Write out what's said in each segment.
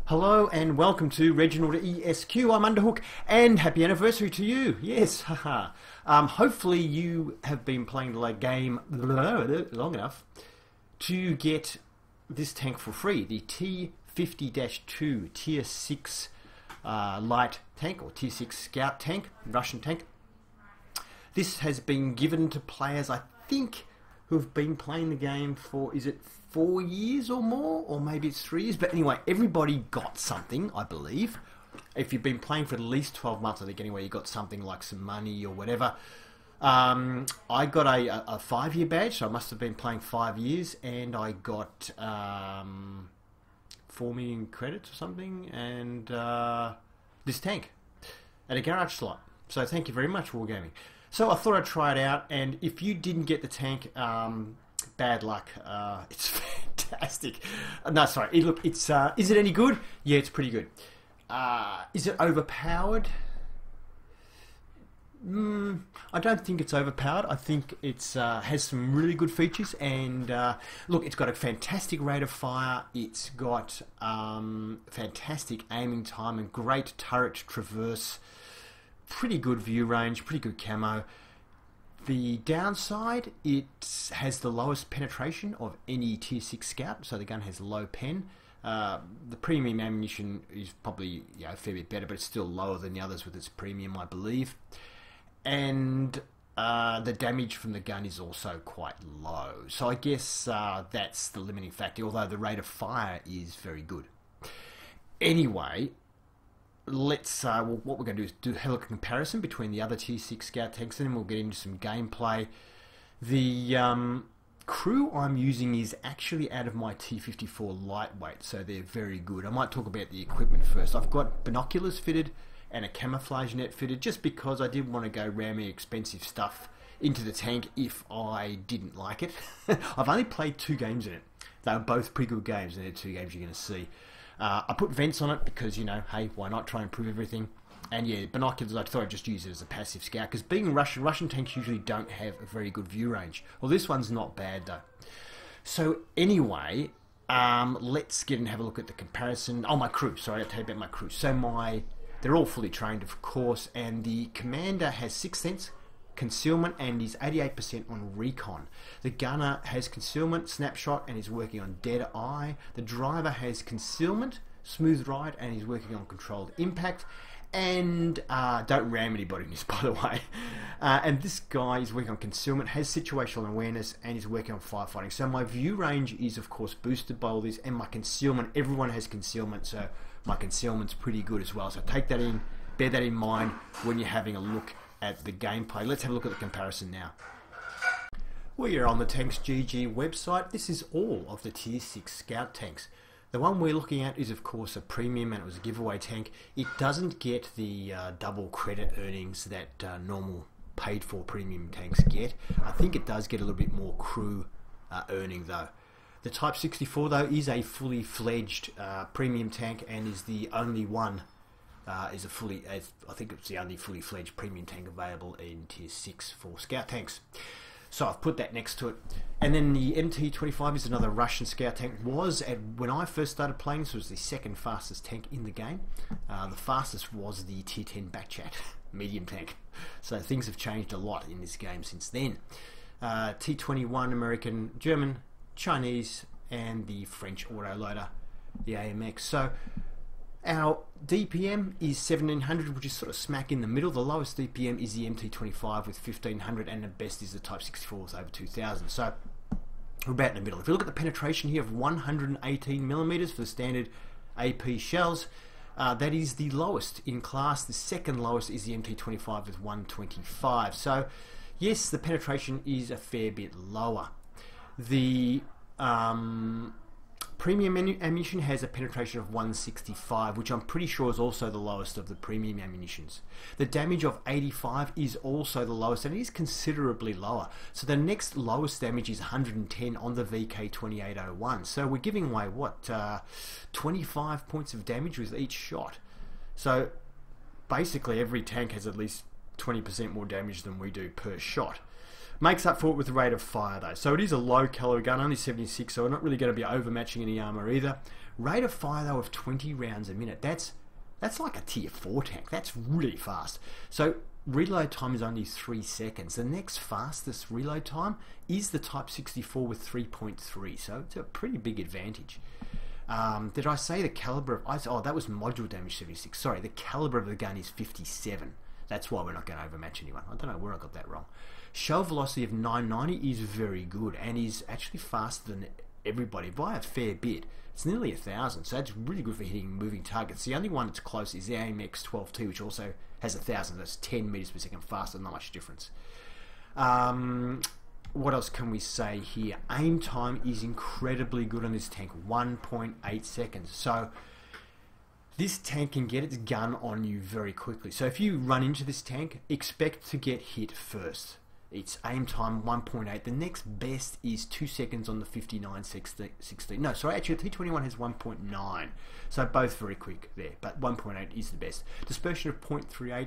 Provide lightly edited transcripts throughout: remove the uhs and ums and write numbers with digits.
Hello and welcome to Reginaldesq. I'm Underhook and happy anniversary to you. Yes, haha. Hopefully you have been playing the game long enough to get this tank for free. The T-50-2 Tier 6 light tank or Tier 6 scout tank, Russian tank. This has been given to players, I think, who have been playing the game for, is it 4 years or more? Or maybe it's 3 years. But anyway, everybody got something, I believe. If you've been playing for at least 12 months, I think anyway, you got something like some money or whatever. I got a 5-year badge, so I must have been playing 5 years, and I got 4 million credits or something, and this tank at a garage slot. So thank you very much, Wargaming. So I thought I'd try it out, and if you didn't get the tank, bad luck. It's fantastic. No, sorry. Look, it's is it any good? Yeah, it's pretty good. Is it overpowered? I don't think it's overpowered. I think it's has some really good features, and look, it's got a fantastic rate of fire. It's got fantastic aiming time and great turret traverse. Pretty good view range, pretty good camo. The downside, it has the lowest penetration of any Tier 6 scout, so the gun has low pen. The premium ammunition is probably a fair bit better, but it's still lower than the others with its premium, I believe. And the damage from the gun is also quite low. So I guess that's the limiting factor, although the rate of fire is very good. Anyway, let's what we're going to do is have a look at a comparison between the other Tier 6 scout tanks, and then we'll get into some gameplay. The crew I'm using is actually out of my T-54 lightweight, so they're very good. I might talk about the equipment first. I've got binoculars fitted and a camouflage net fitted, just because I did want to go ramming expensive stuff into the tank if I didn't like it. I've only played 2 games in it. They were both pretty good games, and they're 2 games you're going to see. I put vents on it because, you know, hey, why not try and improve everything? And yeah, binoculars, I thought I'd just use it as a passive scout, because being Russian tanks usually don't have a very good view range. Well, this one's not bad though. So anyway, let's get and have a look at the comparison. Oh, my crew, sorry, I'll tell you about my crew. So they're all fully trained, of course, and the commander has 6th sense, concealment, and is 88% on recon. The gunner has concealment, snapshot, and is working on dead eye. The driver has concealment, smooth ride, and is working on controlled impact. And don't ram anybody in this, by the way. And this guy is working on concealment, has situational awareness, and is working on firefighting. So my view range is, of course, boosted by all this, and my concealment, everyone has concealment, so my concealment's pretty good as well. So take that in, bear that in mind when you're having a look at the gameplay. Let's have a look at the comparison now. We are on the Tanks GG website. This is all of the Tier 6 scout tanks. The one we're looking at is, of course, a premium, and it was a giveaway tank. It doesn't get the double credit earnings that normal paid for premium tanks get. I think it does get a little bit more crew earning though. The Type 64 though is a fully fledged premium tank, and is the only one I think it's the only fully fledged premium tank available in Tier 6 for scout tanks. So I've put that next to it. And then the MT-25 is another Russian scout tank. When I first started playing, this was the 2nd fastest tank in the game. The fastest was the Tier 10 Backchat medium tank. So things have changed a lot in this game since then. T-21 American, German, Chinese, and the French autoloader, the AMX. So our DPM is 1700, which is sort of smack in the middle. The lowest DPM is the MT-25 with 1500, and the best is the Type 64 with over 2000. So we're about in the middle. If you look at the penetration here of 118mm for the standard AP shells, that is the lowest in class. The second lowest is the MT-25 with 125. So yes, the penetration is a fair bit lower. The premium ammunition has a penetration of 165, which I'm pretty sure is also the lowest of the premium ammunitions. The damage of 85 is also the lowest, and it is considerably lower. So the next lowest damage is 110 on the VK2801. So we're giving away, what, 25 points of damage with each shot. So basically every tank has at least 20% more damage than we do per shot. Makes up for it with the rate of fire though. So it is a low calorie gun, only 76, so we're not really going to be overmatching any armour either. Rate of fire though of 20 rounds a minute. That's like a tier 4 tank. That's really fast. So reload time is only 3 seconds. The next fastest reload time is the Type 64 with 3.3. So it's a pretty big advantage. Did I say the caliber of... Oh, that was module damage 76. Sorry, the caliber of the gun is 57. That's why we're not going to overmatch anyone. I don't know where I got that wrong. Shell velocity of 990 is very good and is actually faster than everybody by a fair bit. It's nearly 1,000, so that's really good for hitting moving targets. The only one that's close is the AMX 12T, which also has 1,000. That's 10 meters per second faster, not much difference. What else can we say here? Aim time is incredibly good on this tank, 1.8 seconds. So this tank can get its gun on you very quickly. So if you run into this tank, expect to get hit first. It's aim time 1.8. The next best is 2 seconds on the 59-16. No, sorry, actually the T21 has 1.9. So both very quick there, but 1.8 is the best. Dispersion of 0.38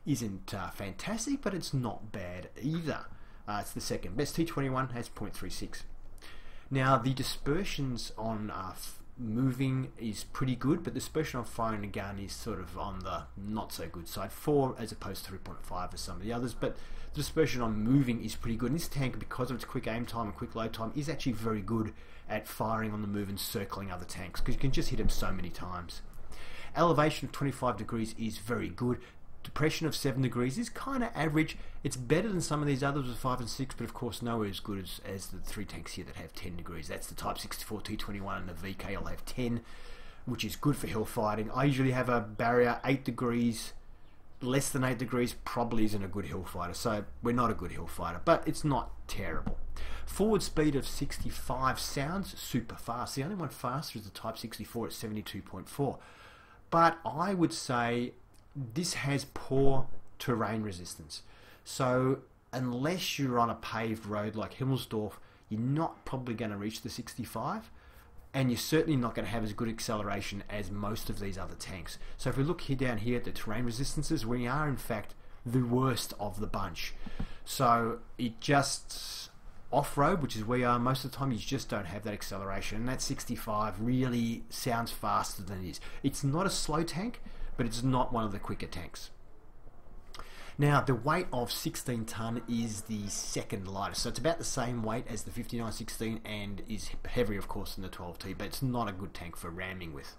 isn't fantastic, but it's not bad either. It's the second best. T21 has 0.36. Now the dispersions on moving is pretty good, but the dispersion on firing a gun is sort of on the not so good side, 4 as opposed to 3.5 for some of the others, but the dispersion on moving is pretty good. And this tank, because of its quick aim time and quick load time, is actually very good at firing on the move and circling other tanks, because you can just hit them so many times. Elevation of 25 degrees is very good. Depression of 7 degrees is kind of average. It's better than some of these others with 5 and 6, but of course nowhere as good as the 3 tanks here that have 10 degrees. That's the Type 64 T21 and the VK will have 10, which is good for hill fighting. I usually have a barrier 8 degrees. Less than 8 degrees probably isn't a good hill fighter, so we're not a good hill fighter, but it's not terrible. Forward speed of 65 sounds super fast. The only one faster is the Type 64 at 72.4, but I would say this has poor terrain resistance. So unless you're on a paved road like Himmelsdorf, you're not probably going to reach the 65, and you're certainly not going to have as good acceleration as most of these other tanks. So if we look here down here at the terrain resistances, we are in fact the worst of the bunch. So it just off-road, which is where you are most of the time, you just don't have that acceleration, and that 65 really sounds faster than it is. It's not a slow tank, but it's not one of the quicker tanks. Now, the weight of 16 tonne is the second lightest, so it's about the same weight as the 59-16 and is heavier, of course, than the 12T, but it's not a good tank for ramming with.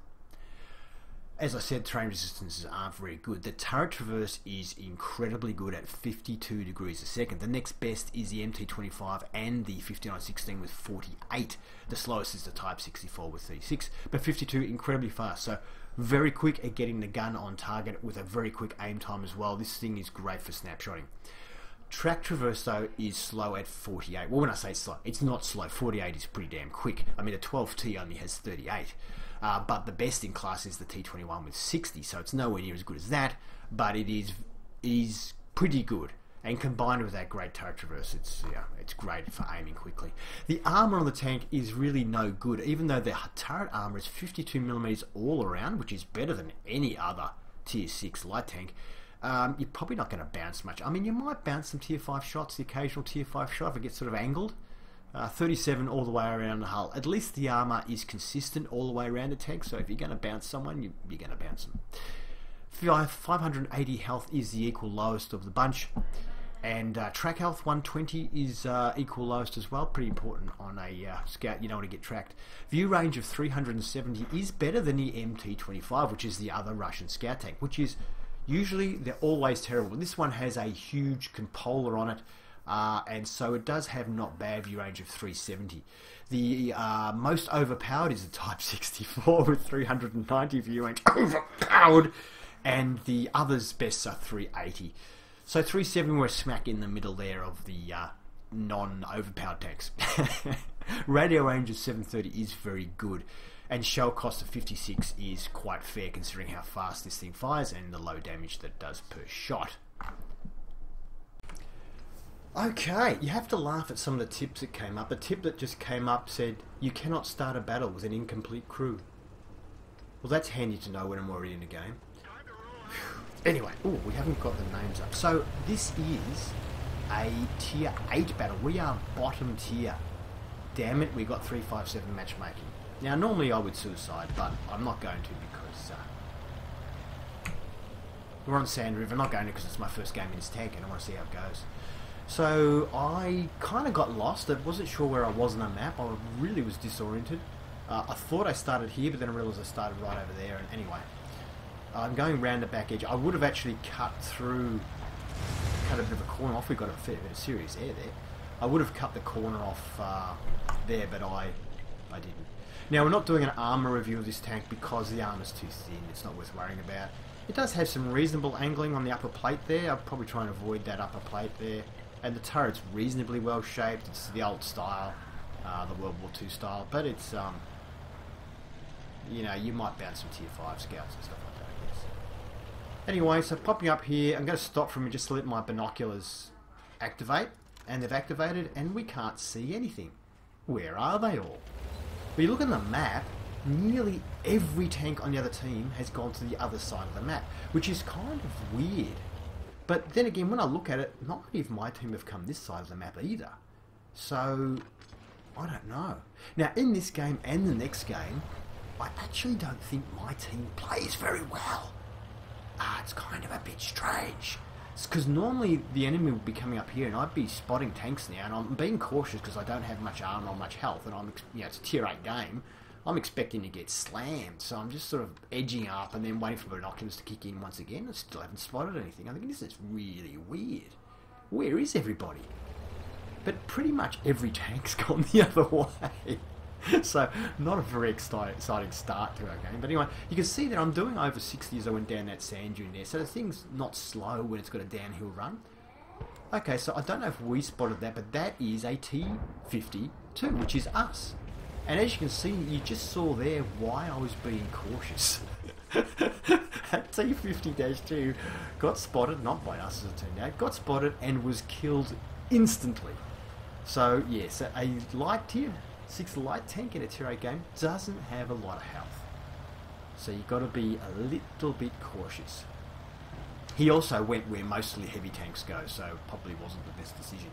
As I said, terrain resistances aren't very good. The turret traverse is incredibly good at 52 degrees a second. The next best is the MT25 and the 59-16 with 48. The slowest is the Type 64 with 36, but 52 incredibly fast. So very quick at getting the gun on target with a very quick aim time as well. This thing is great for snapshotting. Track traverse though is slow at 48. Well, when I say slow, it's not slow. 48 is pretty damn quick. I mean, the 12T only has 38. But the best in class is the T21 with 60, so it's nowhere near as good as that, but it is pretty good. And combined with that great turret traverse, it's great for aiming quickly. The armor on the tank is really no good, even though the turret armor is 52mm all around, which is better than any other tier 6 light tank. You're probably not going to bounce much. I mean, you might bounce some tier 5 shots, the occasional tier 5 shot if it gets sort of angled. 37 all the way around the hull. At least the armor is consistent all the way around the tank, so if you're going to bounce someone, you're going to bounce them. 580 health is the equal lowest of the bunch, and track health 120 is equal lowest as well. Pretty important on a scout. You don't want to get tracked. View range of 370 is better than the MT25, which is the other Russian scout tank, which is usually, they're always terrible. This one has a huge cupola on it, and so it does have not bad view range of 370. The most overpowered is the Type 64 with 390 view range. Overpowered! And the others best are 380. So 370, we're smack in the middle there of the non-overpowered tanks. Radio range of 730 is very good, and shell cost of 56 is quite fair considering how fast this thing fires and the low damage that it does per shot. Okay, you have to laugh at some of the tips that came up. A tip that just came up said, you cannot start a battle with an incomplete crew. Well, that's handy to know when I'm already in the game. Anyway, we haven't got the names up. So this is a tier 8 battle. We are bottom tier. Damn it, we got 357 matchmaking. Now, normally I would suicide, but I'm not going to because we're on Sand River. I'm not going to because it's my first game in this tank and I want to see how it goes. So I kind of got lost. I wasn't sure where I was on the map. I really was disoriented. I thought I started here, but then I realised I started right over there. And anyway, I'm going round the back edge. I would have actually cut a bit of a corner off. We got a fair bit of serious air there. I would have cut the corner off there, but I didn't. Now, we're not doing an armour review of this tank because the armour's too thin. It's not worth worrying about. It does have some reasonable angling on the upper plate there. I'll probably try and avoid that upper plate there. And the turret's reasonably well shaped. It's the old style, the World War II style, but it's you know, you might bounce some tier 5 scouts and stuff like that, I guess. Anyway, so popping up here, I'm going to stop for a minute just to let my binoculars activate, and they've activated, and we can't see anything. Where are they all? When you look at the map, nearly every tank on the other team has gone to the other side of the map, which is kind of weird. But then again, when I look at it, not many of my team have come this side of the map either. So, I don't know. Now, in this game and the next game, I actually don't think my team plays very well. It's kind of a bit strange. It's because normally the enemy would be coming up here and I'd be spotting tanks now, and I'm being cautious because I don't have much armor or much health, and it's a tier 8 game. I'm expecting to get slammed, so I'm just sort of edging up and then waiting for binoculars to kick in once again. I still haven't spotted anything. I think this is really weird. Where is everybody? But pretty much every tank's gone the other way. So, not a very exciting start to our game. But anyway, you can see that I'm doing over 60 as I went down that sand dune there. So the thing's not slow when it's got a downhill run. Okay, so I don't know if we spotted that, but that is a T-50-2, which is us. And as you can see, you just saw there why I was being cautious. That T-50-2 got spotted, not by us as it turned out, got spotted and was killed instantly. So, yes, a light tier 6 light tank in a tier 8 game doesn't have a lot of health. So you've got to be a little bit cautious. He also went where mostly heavy tanks go, so probably wasn't the best decision.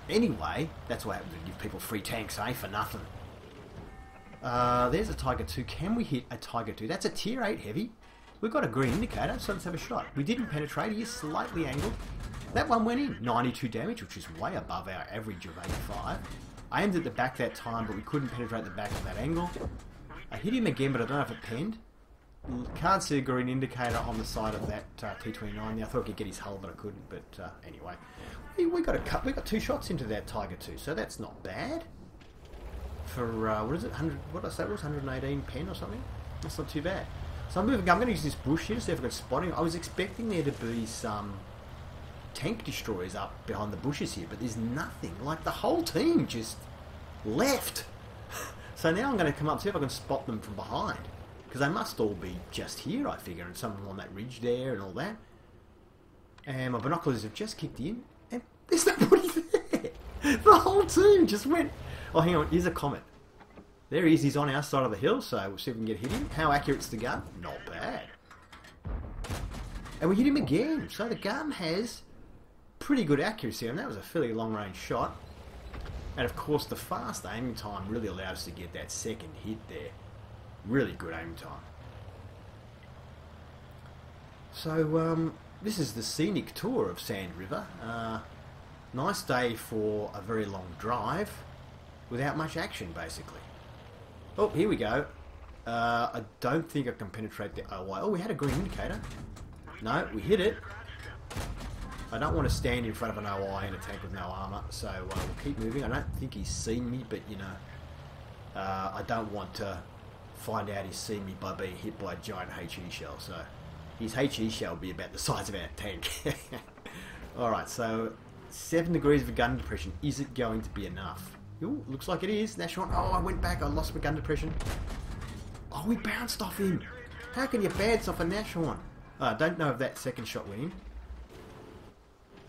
Anyway, that's what happens when you give people free tanks, eh? For nothing. There's a Tiger 2. Can we hit a Tiger 2? That's a tier 8 heavy. We've got a green indicator, so let's have a shot. We didn't penetrate. He is slightly angled. That one went in. 92 damage, which is way above our average of 85. I aimed at the back that time, but we couldn't penetrate the back at that angle. I hit him again, but I don't know if it penned. Can't see a green indicator on the side of that T-29. I thought I could get his hull, but I couldn't. But anyway, we got 2 shots into that Tiger 2, so that's not bad. For what is it? 100? What did I say? It was 118 pen or something. That's not too bad. So I'm moving. I'm going to use this bush here to see if I can spot him. I was expecting there to be some tank destroyers up behind the bushes here, but there's nothing. Like, the whole team just left. So now I'm going to come up and see if I can spot them from behind, because they must all be just here, I figure, and some on that ridge there and all that. And my binoculars have just kicked in, and there's nobody there. The whole team just went. Oh, hang on, here's a comet. There he is. He's on our side of the hill, so we'll see if we can get hit him. How accurate's the gun? Not bad. And we hit him again. So the gun has pretty good accuracy, and that was a fairly long-range shot. And of course, the fast aiming time really allowed us to get that second hit there. Really good aiming time. So, this is the scenic tour of Sand River. Nice day for a very long drive without much action, basically. Oh, here we go. I don't think I can penetrate the OI. Oh, we had a green indicator. No, we hit it. I don't want to stand in front of an OI in a tank with no armour, so we'll keep moving. I don't think he's seen me, but, you know, I don't want to find out he's seen me by being hit by a giant HE shell, so his HE shell will be about the size of our tank. Alright, so 7 degrees of gun depression. Is it going to be enough? Ooh, looks like it is. Nash-1. Oh, I went back. I lost my gun depression. Oh, we bounced off him. How can you bounce off a Nash-1? I don't know if that second shot went in.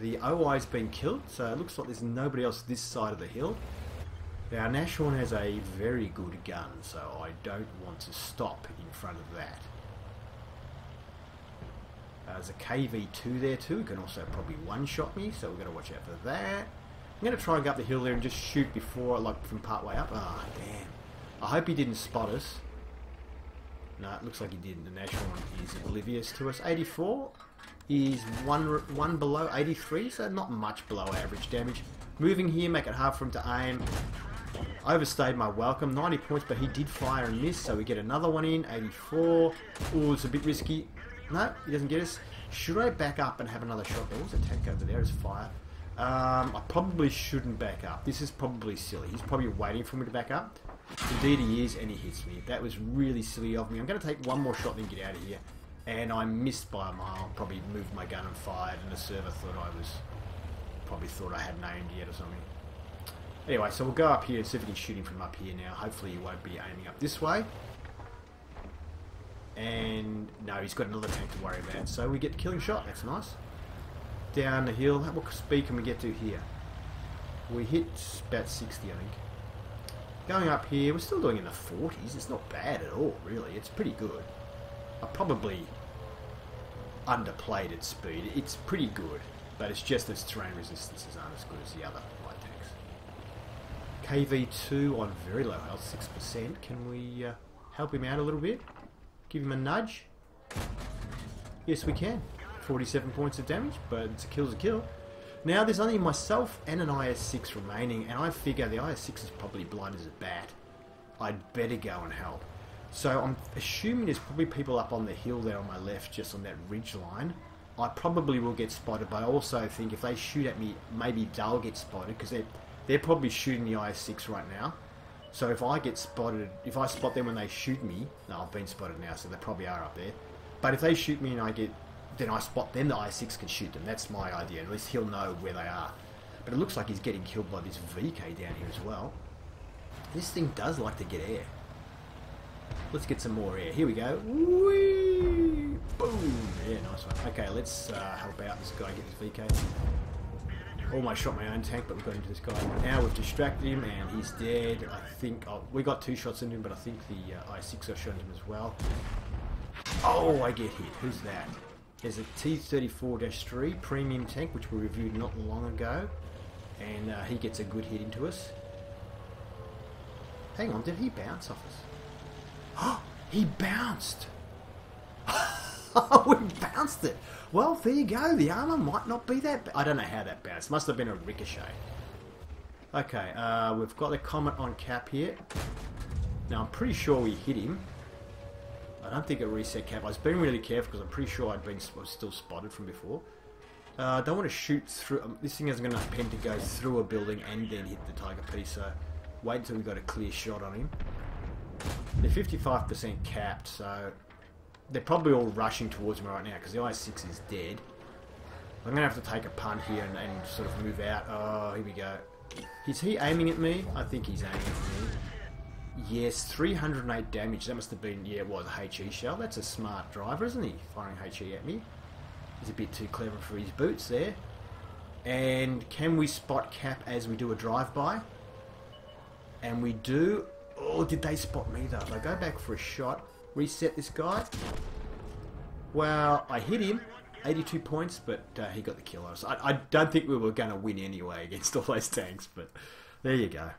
The OI's been killed, so it looks like there's nobody else this side of the hill. Now, Nash-1 has a very good gun, so I don't want to stop in front of that. There's a KV-2 there too. He can also probably one-shot me, so we've got to watch out for that. I'm going to try and go up the hill there and just shoot before, like from part way up. Ah, oh, damn. I hope he didn't spot us. No, it looks like he didn't. The national one is oblivious to us. 84 is one below 83, so not much below average damage. Moving here, make it hard for him to aim. Overstayed my welcome. 90 points, but he did fire and miss, so we get another one in. 84. Oh, it's a bit risky. No, he doesn't get us. Should I back up and have another shot? There was a tank over there. It's fire. I probably shouldn't back up. This is probably silly. He's probably waiting for me to back up. Indeed he is, and he hits me. That was really silly of me. I'm going to take one more shot and then get out of here. And I missed by a mile. Probably moved my gun and fired, and the server probably thought I hadn't aimed yet or something. Anyway, so we'll go up here and see if we can shoot him from up here now. Hopefully he won't be aiming up this way. And no, he's got another tank to worry about. So we get the killing shot. That's nice. Down the hill. What speed can we get to here? We hit about 60, I think. Going up here, we're still doing in the 40s. It's not bad at all, really. It's pretty good. I probably underplayed its speed. It's pretty good, but it's just its terrain resistances aren't as good as the other light tanks. KV-2 on very low health, 6%. Can we help him out a little bit? Give him a nudge? Yes, we can. 47 points of damage, but it's a kill's a kill. Now there's only myself and an IS-6 remaining, and I figure the IS-6 is probably blind as a bat. I'd better go and help. So I'm assuming there's probably people up on the hill there on my left, just on that ridge line. I probably will get spotted, but I also think if they shoot at me, maybe they'll get spotted, because they're probably shooting the IS-6 right now. So if I get spotted, if I spot them when they shoot me, no, I've been spotted now, so they probably are up there. But if they shoot me and then I spot them, the IS-6 can shoot them. That's my idea. At least he'll know where they are. But it looks like he's getting killed by this VK down here as well. This thing does like to get air. Let's get some more air. Here we go. Whee! Boom! Yeah, nice one. Okay, let's help out this guy get this VK. Almost shot my own tank, but we got into this guy. Now we've distracted him, and he's dead. I think we got 2 shots into him, but I think the IS-6 I shot him as well. Oh, I get hit. Who's that? There's a T-50-2 premium tank, which we reviewed not long ago, and he gets a good hit into us. Hang on, did he bounce off us? Oh, he bounced! We bounced it! Well, there you go, the armour might not be that bad. I don't know how that bounced. Must have been a ricochet. Okay, we've got the Comet on cap here. Now, I'm pretty sure we hit him. I don't think it reset cap. I was being really careful because I'm pretty sure I was still spotted from before. I don't want to shoot through. This thing hasn't got enough pen to go through a building and then hit the Tiger piece. So wait until we've got a clear shot on him. They're 55% capped, so they're probably all rushing towards me right now because the IS-6 is dead. I'm going to have to take a punt here and sort of move out. Oh, here we go. Is he aiming at me? I think he's aiming at me. Yes, 308 damage. That must have been, yeah, it was a HE shell. That's a smart driver, isn't he? Firing HE at me. He's a bit too clever for his boots there. And can we spot cap as we do a drive-by? And we do. Oh, did they spot me though? If I go back for a shot, reset this guy. Well, I hit him. 82 points, but he got the kill. I don't think we were going to win anyway against all those tanks, but there you go.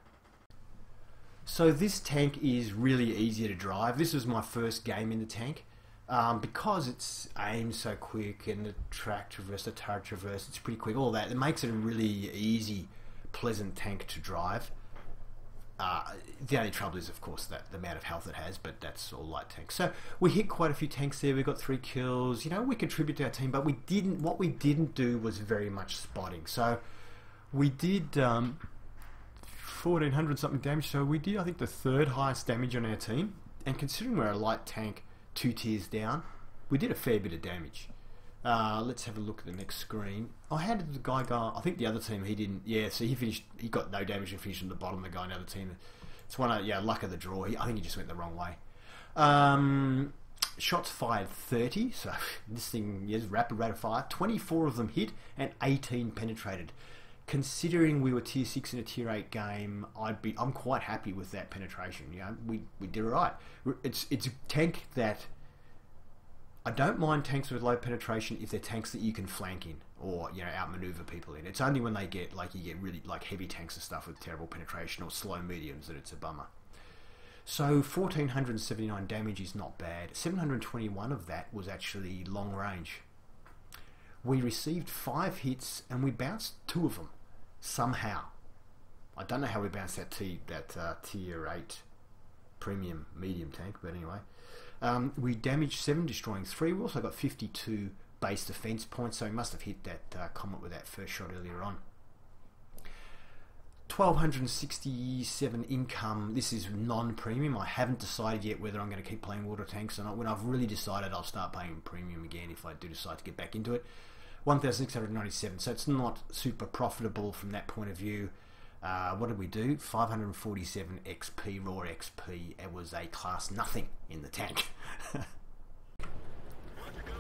So this tank is really easy to drive. This was my first game in the tank. Because it's aimed so quick and the track traverse, the turret traverse, it's pretty quick, all that. It makes it a really easy, pleasant tank to drive. The only trouble is, of course, that the amount of health it has, but that's all light tanks. So we hit quite a few tanks there. We got 3 kills. You know, we contribute to our team, but we didn't. What we didn't do was very much spotting. So we did 1400 something damage. So we did, I think, the 3rd highest damage on our team. And considering we're a light tank, 2 tiers down, we did a fair bit of damage. Let's have a look at the next screen. Oh, how did the guy go? I think the other team, he didn't. Yeah, so he finished. He got no damage and finished on the bottom. The guy on the other team. It's one of, yeah, luck of the draw. I think he just went the wrong way. Shots fired 30. So this thing is rapid rate of fire. 24 of them hit and 18 penetrated. Considering we were tier 6 in a tier 8 game, I'm quite happy with that penetration. You know, we did it right. It's a tank that I don't mind tanks with low penetration if they're tanks that you can flank in or, you know, outmaneuver people in. It's only when they get, like, you get really, like, heavy tanks and stuff with terrible penetration or slow mediums that it's a bummer. So 1,479 damage is not bad. 721 of that was actually long range. We received 5 hits and we bounced 2 of them somehow. I don't know how we bounced that tier 8 premium medium tank, but anyway. We damaged 7, destroying 3. We also got 52 base defense points, so we must have hit that comet with that first shot earlier on. 1,267 income. This is non-premium. I haven't decided yet whether I'm going to keep playing water tanks or not. When I've really decided, I'll start paying premium again if I do decide to get back into it. 1,697, so it's not super profitable from that point of view. What did we do? 547 XP, raw XP. It was a class nothing in the tank.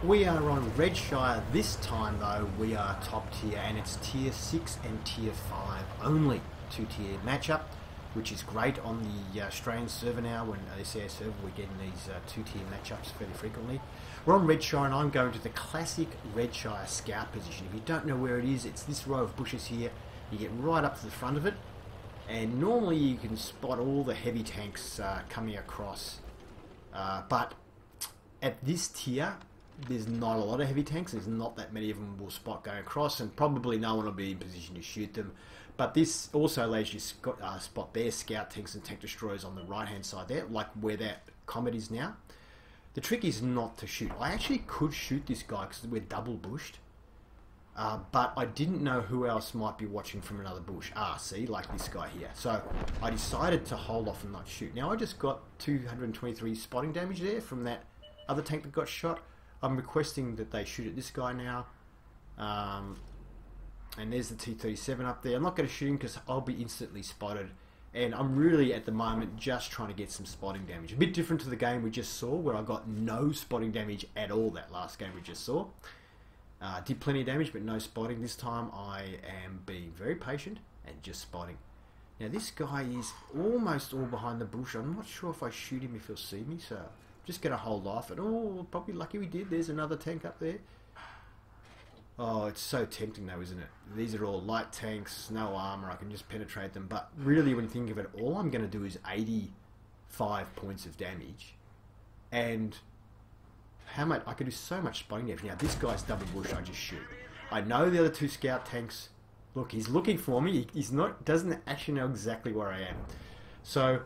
We are on Redshire this time though. We are top tier and it's tier 6 and tier 5 only. 2-tier matchup, which is great on the Australian server now. When the CS server, we're getting these 2-tier matchups fairly frequently. We're on Redshire and I'm going to the classic Redshire scout position. If you don't know where it is, it's this row of bushes here. You get right up to the front of it, and normally you can spot all the heavy tanks coming across. But at this tier, there's not a lot of heavy tanks. There's not that many of them will spot going across, and probably no one will be in position to shoot them. But this also allows you to spot their scout tanks and tank destroyers on the right-hand side there, like where that comet is now. The trick is not to shoot. I actually could shoot this guy because we're double bushed. But I didn't know who else might be watching from another bush. See, like this guy here. So I decided to hold off and not shoot. Now I just got 223 spotting damage there from that other tank that got shot. I'm requesting that they shoot at this guy now. And there's the T-37 up there. I'm not going to shoot him because I'll be instantly spotted. And I'm really, at the moment, just trying to get some spotting damage. A bit different to the game we just saw, where I got no spotting damage at all that last game we just saw. Did plenty of damage, but no spotting. This time I am being very patient and just spotting. Now this guy is almost all behind the bush. I'm not sure if I shoot him if he'll see me, so I'm just going to hold off. And oh, probably lucky we did. There's another tank up there. Oh, it's so tempting though, isn't it? These are all light tanks, no armor. I can just penetrate them. But really, when you think of it, all I'm going to do is 85 points of damage. And how much? I could do so much spotting damage. Now, this guy's double bush, I just shoot. I know the other 2 scout tanks. Look, he's looking for me. He's not, doesn't actually know exactly where I am. So,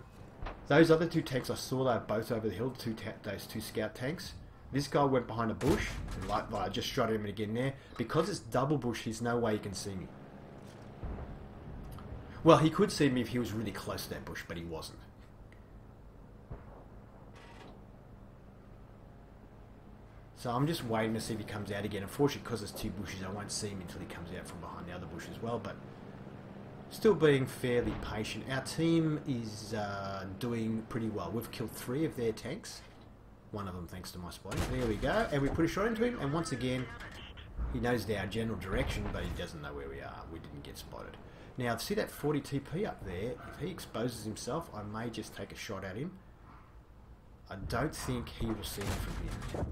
those other 2 tanks I saw, they were both over the hill, those 2 scout tanks. This guy went behind a bush, and I just shot him again there. Because it's double bush, there's no way he can see me. Well, he could see me if he was really close to that bush, but he wasn't. So I'm just waiting to see if he comes out again. Unfortunately, because there's 2 bushes, I won't see him until he comes out from behind the other bush as well, but still being fairly patient. Our team is doing pretty well. We've killed 3 of their tanks. One of them thanks to my spotting. There we go. And we put a shot into him, and once again, he knows our general direction, but he doesn't know where we are. We didn't get spotted. Now, see that 40 TP up there? If he exposes himself, I may just take a shot at him. I don't think he will see me from here.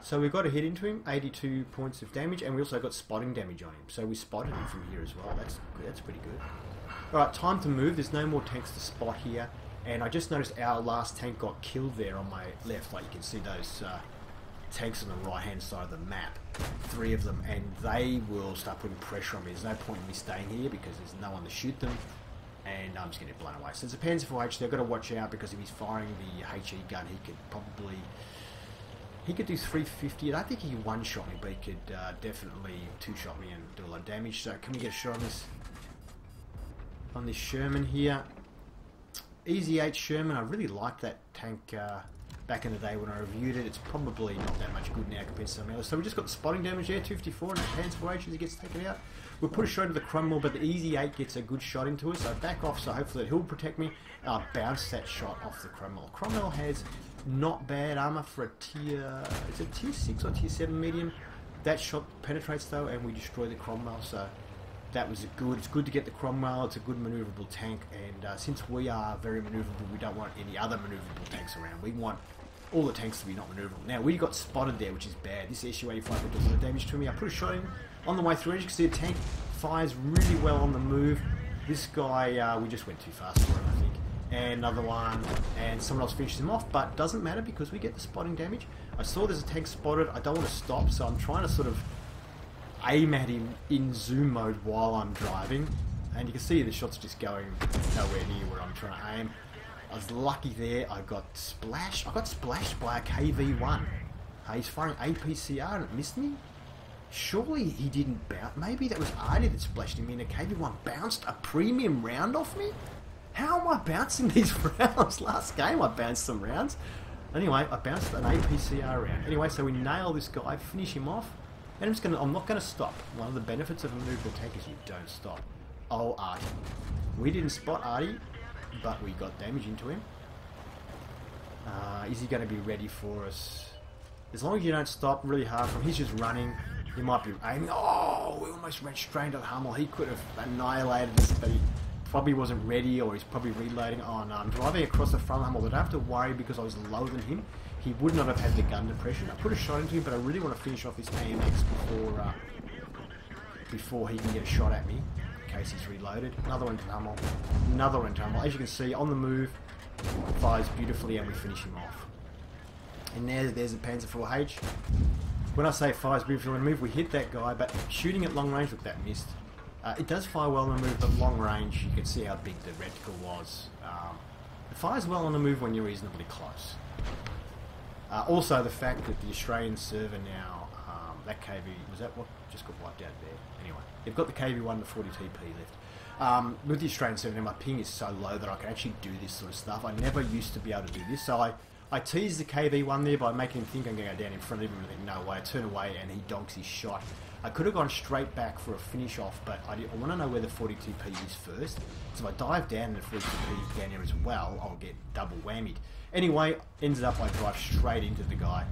So we got a hit into him, 82 points of damage, and we also got spotting damage on him. So we spotted him from here as well. That's pretty good. Alright, time to move. There's no more tanks to spot here. And I just noticed our last tank got killed there on my left. Like you can see those tanks on the right hand side of the map. 3 of them, and they will start putting pressure on me. There's no point in me staying here because there's no one to shoot them. And I'm just going to get blown away. So it's a Panzer IV HE. I've got to watch out because if he's firing the HE gun, he could probably... He could do 350. I don't think he one-shot me, but he could definitely 2-shot me and do a lot of damage. So can we get a shot on this Sherman here? Easy 8 Sherman. I really liked that tank back in the day when I reviewed it. It's probably not that much good now compared to some else. So we just got the spotting damage there, 254, and the Panzer IV HE as he gets taken out. We'll put a shot into the Cromwell, but the Easy 8 gets a good shot into it. So back off, so hopefully that he'll protect me. Bounce that shot off the Cromwell. Cromwell has not bad armor for a tier... Is it tier 6 or tier 7 medium? That shot penetrates though, and we destroy the Cromwell, so... That was good. It's good to get the Cromwell. It's a good manoeuvrable tank, and since we are very manoeuvrable, we don't want any other manoeuvrable tanks around. We want all the tanks to be not maneuverable. Now, we got spotted there, which is bad. This SU-85 did a lot of damage to me. I put a shot in on the way through. As you can see, the tank fires really well on the move. This guy, we just went too fast for him, I think. And another one, and someone else finishes him off, but doesn't matter because we get the spotting damage. I saw there's a tank spotted. I don't want to stop, so I'm trying to sort of aim at him in zoom mode while I'm driving. And you can see the shot's just going nowhere near where I'm trying to aim. I was lucky there. I got splashed. I got splashed by a KV-1. He's firing APCR and it missed me. Surely he didn't bounce. Maybe that was Artie that splashed him in. A KV-1 bounced a premium round off me? How am I bouncing these rounds? Last game I bounced some rounds. Anyway, I bounced an APCR round. Anyway, so we nail this guy, finish him off. And I'm not going to stop. One of the benefits of a movable tank is you don't stop. Oh, Artie. We didn't spot Artie, but we got damage into him. Is he going to be ready for us? As long as you don't stop really hard from him, he's just running. He might be aiming. Oh, we almost went straight into the Hummel. He could have annihilated us, but he probably wasn't ready, or he's probably reloading. Oh no, I'm driving across the front Hummel. I don't have to worry because I was lower than him. He would not have had the gun depression. I put a shot into him, but I really want to finish off this AMX before he can get a shot at me, in case he's reloaded. Another one to Hummel. Another one to Hummel. As you can see, on the move, fires beautifully, and we finish him off. And there's a Panzer IV-H. When I say fires beautifully on the move, we hit that guy, but shooting at long range, look, that missed. It does fire well on the move, but long range, you can see how big the reticle was. It fires well on the move when you're reasonably close. Also, the fact that the Australian server now, that KV, was that what just got wiped out there? Anyway, they've got the KV-1 to 40 TP left. With the Australian server now, my ping is so low that I can actually do this sort of stuff. I never used to be able to do this, so I teased the KV-1 there by making him think I'm going to go down in front of him, and I think, no way, I turn away and he donks his shot. I could have gone straight back for a finish off, but I want to know where the 40 TP is first. So if I dive down and the 40 TP down here as well, I'll get double whammied. Anyway, ends up I drive straight into the guy.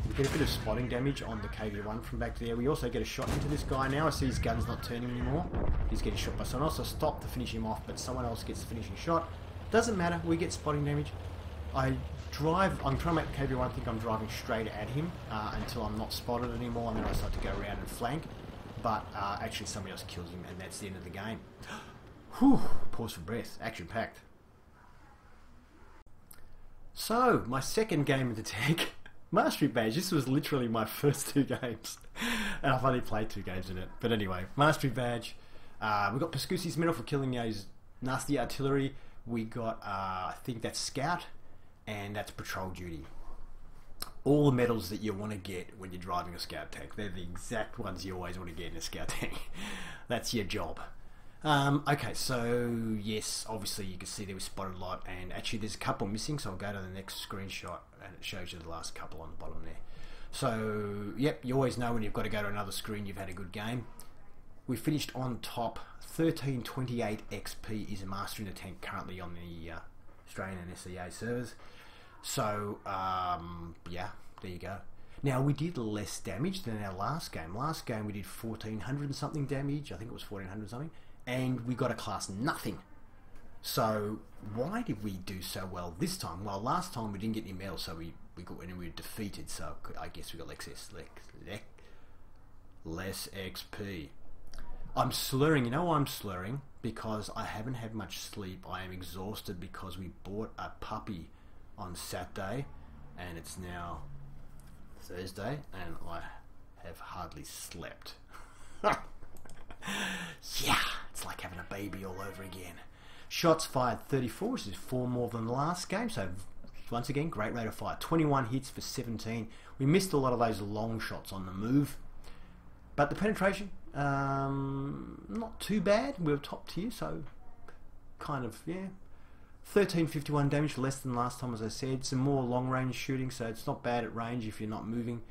We get a bit of spotting damage on the KV-1 from back there. We also get a shot into this guy now. I see his gun's not turning anymore. He's getting shot by someone else. I stopped to finish him off, but someone else gets the finishing shot. Doesn't matter, we get spotting damage. I'm trying to make the KV-1 think I'm driving straight at him until I'm not spotted anymore, and then I start to go around and flank. But actually somebody else kills him, and that's the end of the game. Whew, pause for breath, action-packed. So, my second game of the tank, Mastery Badge. This was literally my first 2 games. And I've only played 2 games in it. But anyway, Mastery Badge. We got Pascusi's medal for killing those nasty artillery. We got, I think that's Scout, and that's Patrol Duty. All the medals that you want to get when you're driving a Scout tank. They're the exact ones you always want to get in a Scout tank. That's your job. Okay, so yes, obviously you can see there was spotted a lot, and actually there's a couple missing, so I'll go to the next screenshot and it shows you the last couple on the bottom there. So, yep, you always know when you've got to go to another screen you've had a good game. We finished on top. 1328 XP is mastering the tank currently on the Australian and SEA servers. So, yeah, there you go. Now, we did less damage than our last game. Last game we did 1400 and something damage. I think it was 1400 something. And we got a class nothing. So, why did we do so well this time? Well, last time we didn't get any medals, so we were defeated. So, I guess we got less XP. I'm slurring. You know why I'm slurring? Because I haven't had much sleep. I am exhausted because we bought a puppy on Saturday, and it's now Thursday, and I have hardly slept. Yeah, it's like having a baby all over again. Shots fired 34, which is 4 more than the last game, so once again, great rate of fire. 21 hits for 17. We missed a lot of those long shots on the move, but the penetration, not too bad. We were top tier, so kind of, yeah. 1351 damage, less than last time, as I said. Some more long range shooting, so it's not bad at range if you're not moving.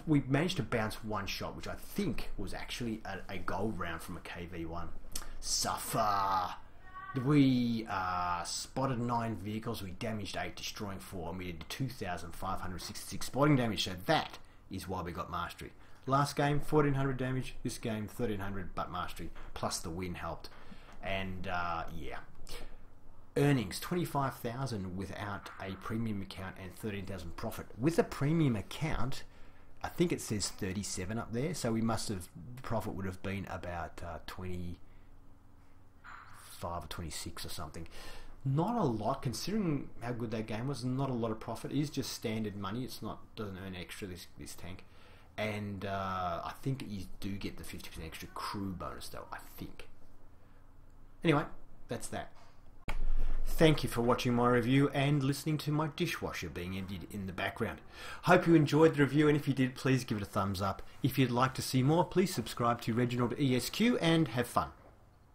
We managed to bounce 1 shot, which I think was actually a gold round from a KV-1. Suffer! We spotted 9 vehicles, we damaged 8, destroying 4, and we did 2,566 spotting damage, so that is why we got mastery. Last game, 1,400 damage, this game, 1,300, but mastery, plus the win helped. And, yeah. Earnings 25,000 without a premium account and 13,000 profit. With a premium account, I think it says 37 up there, so we must have, profit would have been about 25 or 26 or something. Not a lot, considering how good that game was. Not a lot of profit. It is just standard money. It's not, doesn't earn extra, this tank. And I think you do get the 50% extra crew bonus though, I think. Anyway, that's that. Thank you for watching my review and listening to my dishwasher being emptied in the background. Hope you enjoyed the review, and if you did, please give it a thumbs up. If you'd like to see more, please subscribe to Reginaldesq and have fun.